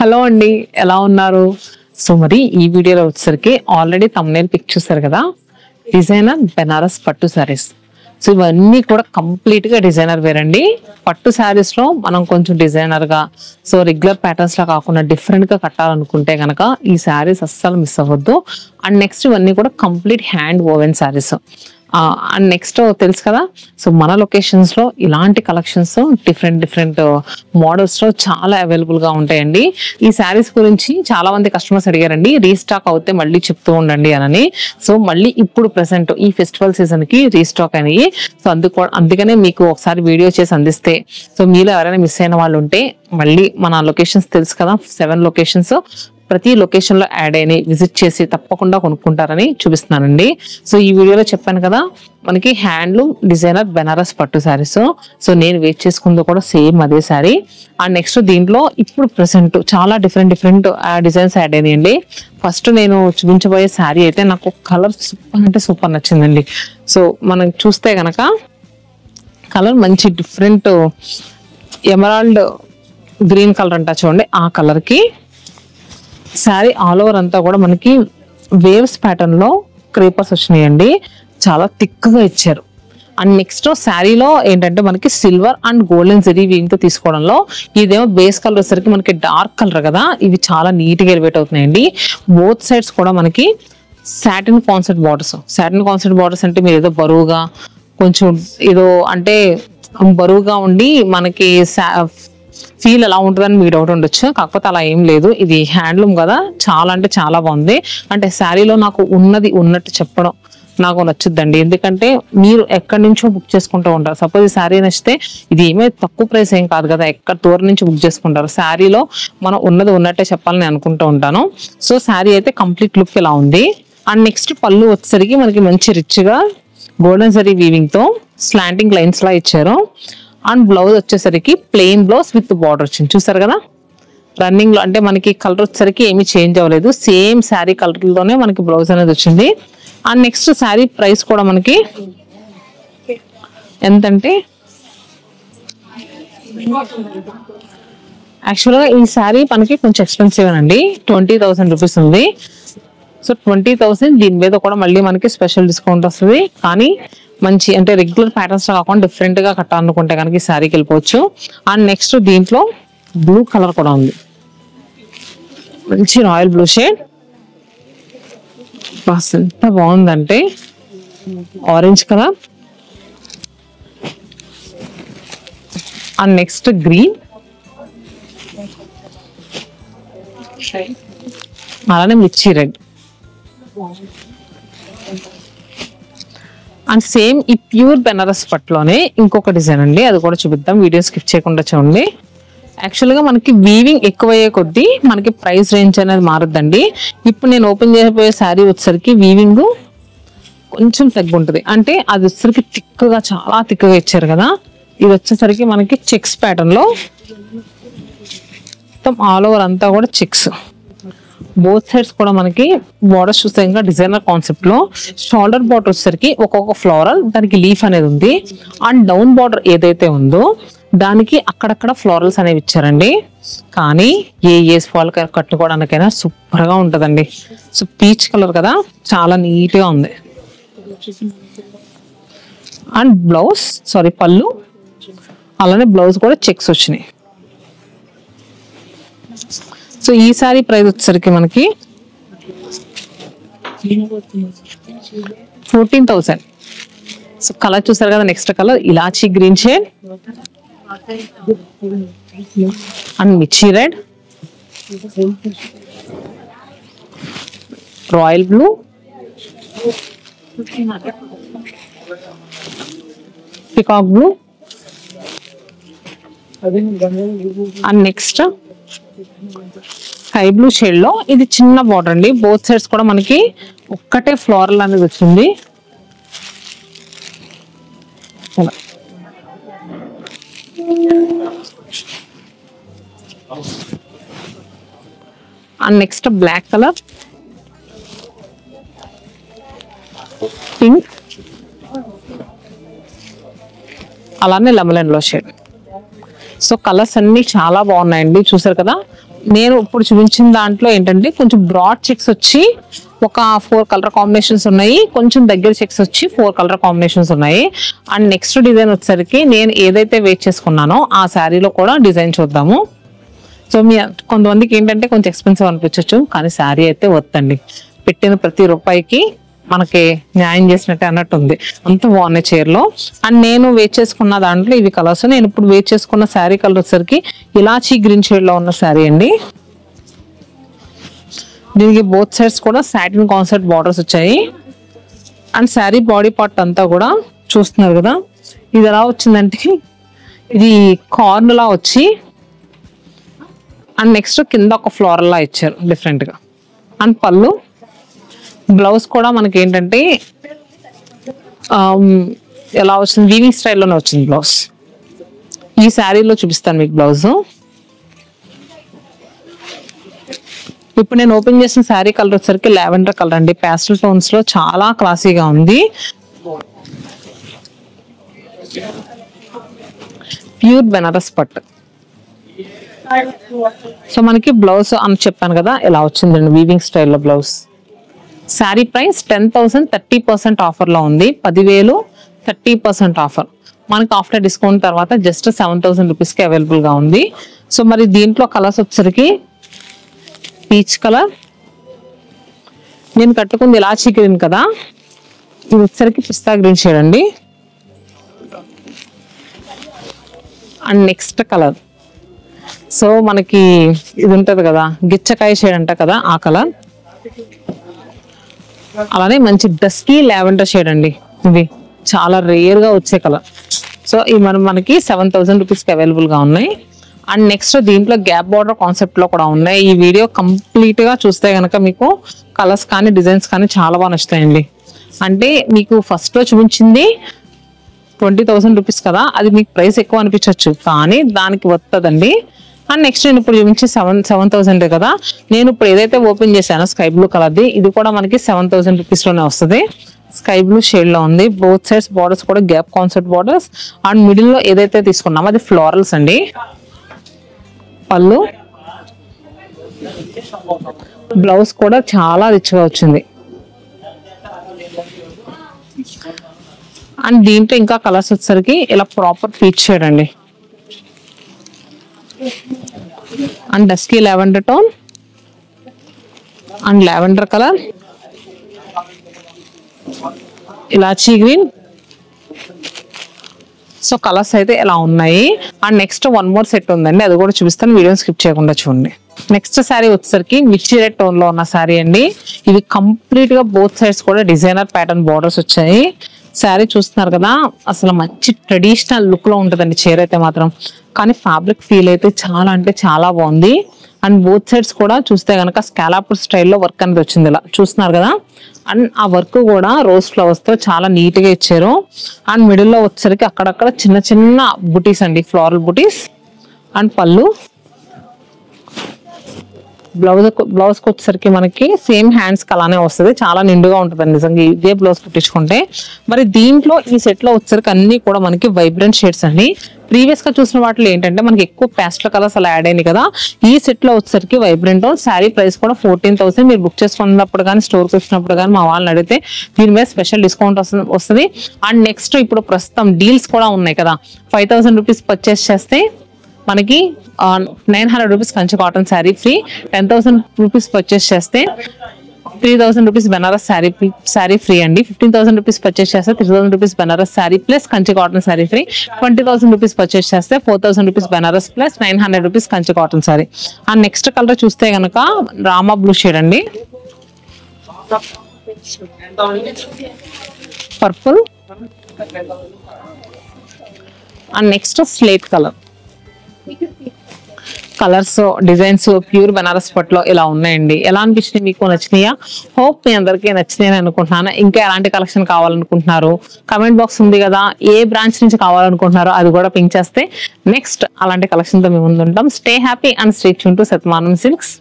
Hello అండి, ఎలా ఉన్నారు? సో మరి ఈ వీడియోలో వచ్చేసరికి ఆల్రెడీ థంబ్నెయిల్ పిక్ చూసారు కదా, డిజైనర్ బెనారస్ పట్టు శారీస్. సో ఇవన్నీ కూడా కంప్లీట్ గా డిజైనర్ వేర్ అండి. పట్టు శారీస్ లో మనం కొంచెం డిజైనర్ గా, సో రెగ్యులర్ ప్యాటర్న్స్ లా కాకుండా డిఫరెంట్ గా కట్టాలనుకుంటే గనక ఈ శారీస్ అస్సలు మిస్ అవ్వద్దు. అండ్ నెక్స్ట్ ఇవన్నీ కూడా complete hand woven saris. And next తెలుసు కదా, సో మన లొకేషన్స్ లో ఇలాంటి కలెక్షన్స్ డిఫరెంట్ మోడల్స్ లో చాలా అవైలబుల్ గా ఉంటాయండి. ఈ శారీస్ గురించి చాలా మంది కస్టమర్స్ అడిగారండి, రీస్టాక్ అవుతే మళ్ళీ చెప్తూ ఉండండి అని. సో మళ్ళీ ఇప్పుడు ప్రెసెంట్ ఈ ఫెస్టివల్ సీజన్ కి రీస్టాక్ అయినాయి. సో అందుకనే మీకు ఒకసారి వీడియో చేసి అందిస్తే, సో మీలో ఎవరైనా మిస్ అయిన వాళ్ళు ఉంటే మళ్ళీ మన లొకేషన్స్ తెలుసు కదా, 7 లొకేషన్స్, ప్రతి లొకేషన్ లో యాడ్ అయినాయి, విజిట్ చేసి తప్పకుండా కొనుక్కుంటారని చూపిస్తున్నానండి. సో ఈ వీడియోలో చెప్పాను కదా, మనకి హ్యాండ్లూమ్ డిజైనర్ బెనారస్ పట్టు శారీస్. సో నేను వెయిట్ చేసుకుందో కూడా సేమ్ అదే శారీ. అండ్ నెక్స్ట్ దీంట్లో ఇప్పుడు ప్రెసెంట్ చాలా డిఫరెంట్ డిజైన్స్ యాడ్ అయినాయండి. ఫస్ట్ నేను చూపించబోయే శారీ అయితే నాకు కలర్ సూపర్ అంటే సూపర్ నచ్చిందండి. సో మనం చూస్తే గనక కలర్ మంచి డిఫరెంట్ ఎమరాల్డ్ గ్రీన్ కలర్ అంటా చూడండి, ఆ కలర్ కి శారీ ఆల్ ఓవర్ అంతా కూడా మనకి వేవ్స్ ప్యాటర్న్ లో క్రేపర్స్ వచ్చినాయండి, చాలా థిక్ గా ఇచ్చారు. అండ్ నెక్స్ట్ శారీలో ఏంటంటే మనకి silver and golden zari weaving తో తీసుకోవడంలో, ఇదేమో బేస్ కలర్ వచ్చేసరికి మనకి డార్క్ కలర్ కదా, ఇవి చాలా నీట్ గా ఎలివేట్ అవుతున్నాయండి. బోత్ సైడ్స్ కూడా మనకి సాటిన్ కాన్సెప్ట్ బార్డర్స్ అంటే మీరు ఏదో బరువుగా కొంచెం ఏదో అంటే బరువుగా ఉండి మనకి ఫీల్ ఎలా ఉంటుందని మీకు డౌట్ ఉండొచ్చు, కాకపోతే అలా ఏం లేదు. ఇది హ్యాండ్లూమ్ కదా, చాలా అంటే చాలా బాగుంది. అంటే శారీలో నాకు ఉన్నది ఉన్నట్టు చెప్పడం నాకు నచ్చుద్దండి. ఎందుకంటే మీరు ఎక్కడి నుంచో బుక్ చేసుకుంటూ ఉంటారు. సపోజ్ ఈ శారీ నచ్చితే, ఇది ఏమీ తక్కువ ప్రైస్ ఏం కాదు కదా, ఎక్కడ దూరం నుంచి బుక్ చేసుకుంటారు. శారీలో మనం ఉన్నది ఉన్నట్టే చెప్పాలని అనుకుంటూ ఉంటాను. సో శారీ అయితే కంప్లీట్ లుక్ ఇలా ఉంది. అండ్ నెక్స్ట్ పళ్ళు వచ్చేసరికి మనకి మంచి రిచ్ గా గోల్డెన్ జరీ వీవింగ్ తో స్లాంటింగ్ లైన్స్ లా ఇచ్చారు. అండ్ బ్లౌజ్ వచ్చేసరికి ప్లెయిన్ బ్లౌజ్ విత్ బార్డర్ వచ్చింది, చూసారు కదా. రన్నింగ్ లో అంటే మనకి కలర్ వచ్చేసరికి ఏమీ చేంజ్ అవ్వలేదు, సేమ్ శారీ కలర్ లోనే మనకి బ్లౌజ్ అనేది వచ్చింది. అండ్ నెక్స్ట్ శారీ ప్రైస్ కూడా మనకి ఎంతంటే, యాక్చువల్గా ఈ శారీ మనకి కొంచెం ఎక్స్పెన్సివ్ అండి, 20,000 రూపీస్ ఉంది. సో 20,000, దీని మీద కూడా మళ్ళీ మనకి స్పెషల్ డిస్కౌంట్ వస్తుంది. కానీ మంచి అంటే రెగ్యులర్ ప్యాటర్న్స్ కాకుండా డిఫరెంట్ గా కట్టాలనుకుంటే కనుక ఈ శారీకి వెళ్ళిపోవచ్చు. అండ్ నెక్స్ట్ దీంట్లో బ్లూ కలర్ కూడా ఉంది, మంచి రాయల్ బ్లూ షేడ్, ఎంత బాగుందంటే orange colour. And next green, అలానే మిర్చి రెడ్. అండ్ సేమ్ ఈ ప్యూర్ బెనారస్ పట్టులోనే ఇంకొక డిజైన్ అండి, అది కూడా చూపిద్దాం, వీడియో స్కిప్ చేయకుండా చూడండి. యాక్చువల్గా మనకి వీవింగ్ ఎక్కువయ్యే కొద్దీ మనకి ప్రైస్ రేంజ్ అనేది మారుద్దండి. ఇప్పుడు నేను ఓపెన్ చేయబోయే శారీ వచ్చేసరికి వీవింగ్ కొంచెం తగ్గుంటుంది, అంటే అది వచ్చేసరికి థిక్గా చాలా థిక్గా ఇచ్చారు కదా. ఇది వచ్చేసరికి మనకి చెక్స్ ప్యాటర్న్ లో మొత్తం ఆల్ ఓవర్ అంతా కూడా చెక్స్, బోత్ సైడ్స్ కూడా మనకి బార్డర్స్ చూస్తే ఇంకా డిజైనర్ కాన్సెప్ట్ లో. షోల్డర్ బార్డర్ వచ్చేసరికి ఒక్కొక్క ఫ్లోరల్, దానికి లీఫ్ అనేది ఉంది. అండ్ డౌన్ బార్డర్ ఏదైతే ఉందో దానికి అక్కడక్కడ ఫ్లోరల్స్ అనేవి ఇచ్చారండి. కానీ ఏ ఫాల్ కట్టుకోవడానికైనా సూపర్ గా ఉంటదండి. సో పీచ్ కలర్ కదా, చాలా నీట్ గా ఉంది. అండ్ పళ్ళు, అలానే బ్లౌజ్ కూడా చెక్స్ వచ్చినాయి. సో ఈ సారీ ప్రైస్ వచ్చేసరికి మనకి 14,000. సో కలర్ చూసారు కదా, నెక్స్ట్ కలర్ ఇలాచీ గ్రీన్ షేడ్ అండ్ మిర్చి red, royal blue, peacock blue. And next sky blue shade లో ఇది చిన్న బార్డర్ అండి, బోత్ సైడ్స్ కూడా మనకి ఒక్కటే ఫ్లోరల్ అనేది వచ్చింది. And next black colour, pink, అలానే lemon yellow shade. So colours అన్ని చాలా బాగున్నాయండి, చూసారు కదా. నేను ఇప్పుడు చూపించిన దాంట్లో ఏంటంటే కొంచెం బ్రాడ్ చెక్స్ వచ్చి ఒక 4 కలర్ కాంబినేషన్స్ ఉన్నాయి, కొంచెం దగ్గర చెక్స్ వచ్చి 4 కలర్ కాంబినేషన్స్ ఉన్నాయి. అండ్ నెక్స్ట్ డిజైన్ వచ్చేసరికి నేను ఏదైతే వెయిట్ చేసుకున్నానో ఆ శారీలో కూడా డిజైన్ చూద్దాము. సో కొంతమందికి ఏంటంటే కొంచెం ఎక్స్పెన్సివ్ అనిపించవచ్చు, కానీ శారీ అయితే వద్దండి. పెట్టిన ప్రతి రూపాయికి మనకి న్యాయం చేసినట్టే అన్నట్టు ఉంది. అంత బాగున్నాయి చీరలో. అండ్ నేను వేట్ చేసుకున్న దాంట్లో ఇవి కలర్స్. నేను ఇప్పుడు వేట్ చేసుకున్న శారీ కలర్ వచ్చేసరికి ఇలాచీ గ్రీన్ షేడ్ లో ఉన్న శారీ అండి. దీనికి బోత్ సైడ్స్ కూడా సాటిన్ కాన్సెప్ట్ బార్డర్స్ వచ్చాయి. అండ్ శారీ బాడీ పార్ట్ అంతా కూడా చూస్తున్నారు కదా, ఇది ఎలా వచ్చిందంటే ఇది కార్న్ లా వచ్చి అండ్ నెక్స్ట్ కింద ఒక ఫ్లోరల్ లా ఇచ్చారు డిఫరెంట్ గా. అండ్ పళ్ళు, బ్లౌజ్ కూడా మనకి ఏంటంటే ఎలా వచ్చింది, వీవింగ్ స్టైల్లోనే వచ్చింది బ్లౌజ్. ఈ శారీలో చూపిస్తాను మీకు బ్లౌజ్. ఇప్పుడు నేను ఓపెన్ చేసిన శారీ కలర్ వచ్చేసరికి లావెండర్ కలర్ అండి. ప్యాస్టల్ టోన్స్ లో చాలా క్లాసీగా ఉంది. ప్యూర్ బెనారస్ పట్టు. సో మనకి బ్లౌజ్ అని చెప్పాను కదా ఎలా వచ్చిందండి, వీవింగ్ స్టైల్లో బ్లౌజ్. శారీ ప్రైస్ 10,000 30% ఆఫర్ లో ఉంది. 10,000 30% ఆఫర్. మనకి ఆఫ్టర్ డిస్కౌంట్ తర్వాత జస్ట్ 7,000 రూపీస్ కి అవైలబుల్ గా ఉంది. సో మరి దీంట్లో కలర్స్ వచ్చేసరికి పీచ్ కలర్, నేను కట్టుకుంది ఇలాచీ గ్రీన్ కదా, ఇది వచ్చేసరికి పిస్తా గ్రీన్ షేడ్ అండి. అండ్ నెక్స్ట్ కలర్, సో మనకి ఇది ఉంటది కదా గిచ్చకాయ షేడ్ అంట కదా ఆ కలర్. అలానే మంచి డస్కీ లావెండర్ షేడ్ అండి. ఇది చాలా రేర్ గా వచ్చే కలర్. సో ఇవి మనకి 7,000 రూపీస్ కి అవైలబుల్ గా ఉన్నాయి. అండ్ నెక్స్ట్ దీంట్లో గ్యాప్ బార్డర్ కాన్సెప్ట్ లో కూడా ఉన్నాయి. ఈ వీడియో కంప్లీట్ గా చూస్తే కనుక మీకు కలర్స్ కానీ డిజైన్స్ కానీ చాలా బాగా నచ్చుతాయండి. అంటే మీకు ఫస్ట్ లో చూపించింది 20,000 రూపీస్ కదా, అది మీకు ప్రైస్ ఎక్కువ అనిపించవచ్చు, కానీ దానికి వస్తుందండి. అండ్ నెక్స్ట్ నేను ఇప్పుడు చూపించి 7,000 కదా, నేను ఇప్పుడు ఏదైతే ఓపెన్ చేశానో స్కై బ్లూ కలర్ది, ఇది కూడా మనకి 7,000 రూపీస్ లోనే వస్తుంది. స్కై బ్లూ షేడ్ లో ఉంది. బోత్ సైడ్స్ బార్డర్స్ కూడా gap concept borders. And middle లో ఏదైతే తీసుకున్నామో అది ఫ్లోరల్స్ అండి. పళ్ళు, బ్లౌజ్ కూడా చాలా రిచ్ గా వచ్చింది. అండ్ దీంట్లో ఇంకా కలర్స్ వచ్చేసరికి ఇలా ప్రాపర్ పీచ్ షేడ్ అండి. And dusky lavender tone and lavender colour, ఇలాచీ గ్రీన్. సో కలర్స్ అయితే ఎలా ఉన్నాయి. And next one more set ఉందండి, అది కూడా చూపిస్తాను, వీడియో స్కిప్ చేయకుండా చూడండి. నెక్స్ట్ శారీ వచ్చేసరికి మిర్చి రెడ్ టోన్ లో ఉన్న శారీ అండి. ఇది కంప్లీట్ గా బోత్ సైడ్స్ కూడా డిజైనర్ ప్యాటర్న్ బార్డర్స్ వచ్చాయి. శారీ చూస్తున్నారు కదా, అసలు మంచి ట్రెడిషనల్ లుక్ లో ఉంటుందండి చీర అయితే మాత్రం. కానీ ఫ్యాబ్రిక్ ఫీల్ అయితే చాలా అంటే చాలా బాగుంది. అండ్ బోత్ సైడ్స్ కూడా చూస్తే కనుక స్కాలప్ స్టైల్లో వర్క్ అనేది వచ్చింది, ఇలా చూస్తున్నారు కదా. అండ్ ఆ వర్క్ కూడా రోజ్ ఫ్లవర్స్ తో చాలా నీట్ గా ఇచ్చారు. అండ్ మిడిల్ లో వచ్చేసరికి అక్కడక్కడ చిన్న చిన్న బుటీస్ అండి, ఫ్లోరల్ బుటీస్. అండ్ పళ్ళు, బ్లౌజ్ కి వచ్చేసరికి మనకి సేమ్ హ్యాండ్స్ అలానే వస్తుంది, చాలా నిండుగా ఉంటుంది నిజంగా ఇదే బ్లౌజ్ కుట్టించుకుంటే. మరి దీంట్లో ఈ సెట్ లో వచ్చేసరికి అన్ని కూడా మనకి వైబ్రెంట్ షేడ్స్ అండి. ప్రీవియస్ గా చూసిన వాటిలో ఏంటంటే మనకి ఎక్కువ ప్యాస్టల్ కలర్స్ అలా యాడ్ అయింది కదా, ఈ సెట్ లో వచ్చేసరికి వైబ్రెంట్. శారీ ప్రైస్ కూడా 14,000. మీరు బుక్ చేసుకున్నప్పుడు కానీ స్టోర్కి వచ్చినప్పుడు కానీ మా వాళ్ళని అడిగితే దీని మీద స్పెషల్ డిస్కౌంట్ వస్తుంది. అండ్ నెక్స్ట్ ఇప్పుడు ప్రస్తుతం డీల్స్ కూడా ఉన్నాయి కదా, 5,000 రూపీస్ పర్చేస్ చేస్తే మనకి 900 rupees Kanchi cotton sari free. 10,000 rupees purchase చేస్తే 3,000 రూపీస్ బెనారస్ శారీ ఫ్రీ అండి. 15,000 రూపీస్ పర్చేస్ చేస్తే 3,000 rupees Banaras sari plus Kanchi cotton sari free. 20,000 rupees purchase చేస్తే 4,000 rupees Banaras plus 900 rupees Kanchi cotton sari. ఆ నెక్స్ట్ కలర్ చూస్తే కనుక రామా బ్లూ షేడ్ అండి, purple. And next slate colour. Colours designs pure Banaras పట్టులో ఇలా ఉన్నాయండి. ఎలా అనిపించినాయి, మీకు నచ్చినాయా? హోప్ మీ అందరికీ నచ్చినాయని అనుకుంటున్నాను. ఇంకా ఎలాంటి కలెక్షన్ కావాలనుకుంటున్నారు కమెంట్ బాక్స్ ఉంది కదా, ఏ బ్రాంచ్ నుంచి కావాలనుకుంటున్నారో అది కూడా పింక్ చేస్తే నెక్స్ట్ అలాంటి కలెక్షన్ తో మేము ముందుంటాం. Stay happy and stay tune to Shatamanam silks.